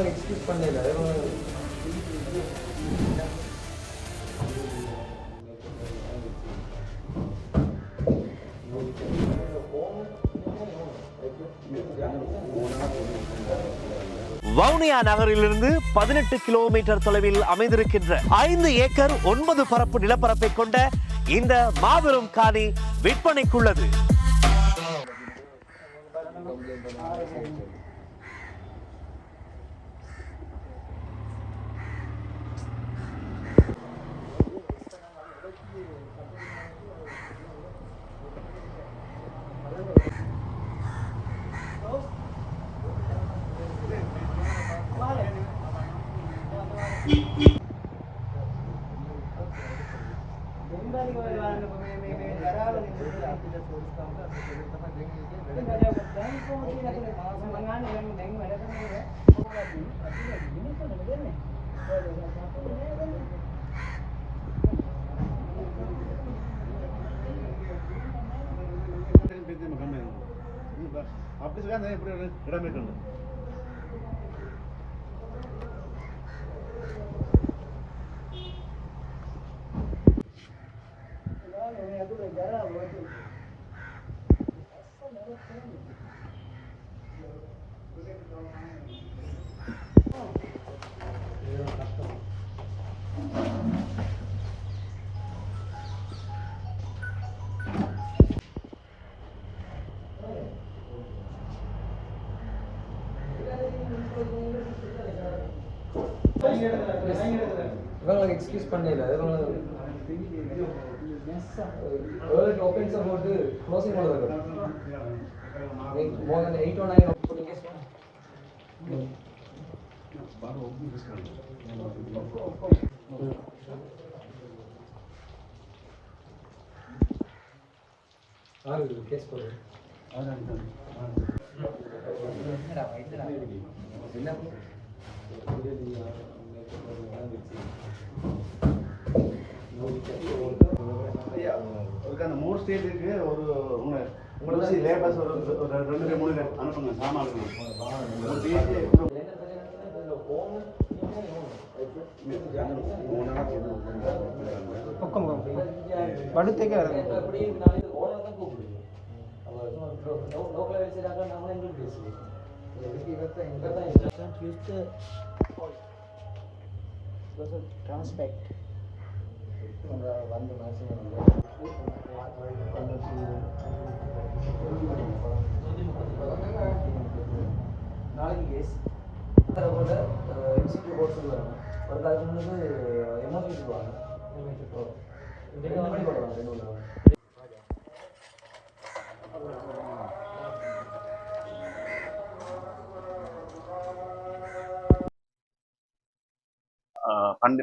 Excuse பண்ணல வவுனியா நகரிலிருந்து 18 kilometre தொலைவில் அமைந்திருக்கின்ற 5 ஏக்கர் 9 பரப்பு நிலப்பரப்பை கொண்ட இந்த மாபெரும் காணி விற்பனைக்குள்ளது. அப்படி சொல்லி எப்படி இடம் இருக்குது இவங்களுக்கு எக்ஸ்கியூஸ் பண்ணல இவங்களுக்கு ஓப்பன் சப்போர்ட் க்ளோசிங் பண்ணுறது more than 8 or 9 opening case case போடு அந்த 3 ஸ்டேட்டுக்கு ஒரு உங்களுக்கு லேபர்ஸ் ஒரு 2-3 அனுப்புங்க சாமான் படுத்துக்கே Transpect. நாளைக்கு கேஸ் போல எம்சிக்யூ கோர்ஸ் வராங்க ஒரு காலத்துக்கு முன்னாடி எம்ஓசி சொல்லுவாங்க ரெண்டு மணி போடுவாங்க 2 மணி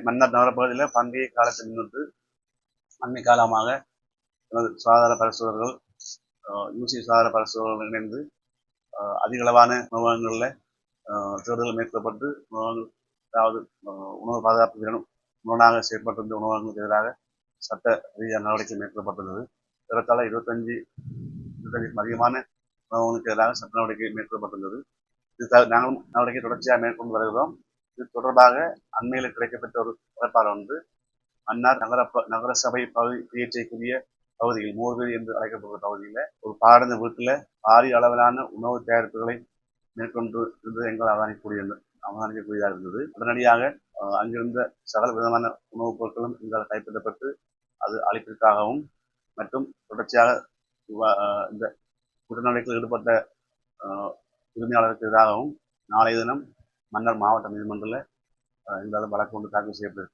மன்னர் நகரப்பகுதியில் பண்டைய காலத்தில் இருந்து அண்மை காலமாக சுகாதார பரிசோதகர்கள் யூசி சுகாதார பரிசோதகர்கள் இணைந்து அதிகளவான உணவகங்களில் தேர்தல் மேற்கொள்ளப்பட்டு உணவகங்கள் அதாவது உணவு பாதுகாப்பு உணவாக செயற்பட்டிருந்த உணவகங்களுக்கு எதிராக சட்ட ரீதியான நடவடிக்கை மேற்கொள்ளப்பட்டுள்ளது. ஏறத்தாழ 25 அதிகமான உணவகங்களுக்கு எதிராக சட்ட நடவடிக்கை மேற்கொள்ளப்பட்டுள்ளது. இது நாங்களும் நடவடிக்கை தொடர்ச்சியாக மேற்கொண்டு வருகிறோம். இது தொடர்பாக அண்மையில் கிடைக்கப்பட்ட ஒரு புகார் வந்து மன்னார் நகரசபை பகுதியை செய்யக்கூடிய பகுதியில் மோர்வேலி என்று அழைக்கப்படுற பகுதியில் ஒரு பாடந்த வீட்டில் பாரிய அளவிலான உணவு தயாரிப்புகளை மேற்கொண்டு இருந்தது எங்கள் அவதானிக்கக்கூடியதாக இருந்தது. உடனடியாக அங்கிருந்த சகல விதமான உணவுப் பொருட்களும் எங்களால் கைப்பற்றப்பட்டு அது அழிப்பிற்காகவும் மற்றும் தொடர்ச்சியாக இந்த குற்றநடவடிக்கையில் ஈடுபட்ட உரிமையாளருக்கு எதிராகவும் நாளைய தினம் மன்னர் மாவட்ட நீதிமன்றத்தில் எங்களால் வழக்கு ஒன்று தாக்கல் செய்யப்பட்டிருக்கிறது.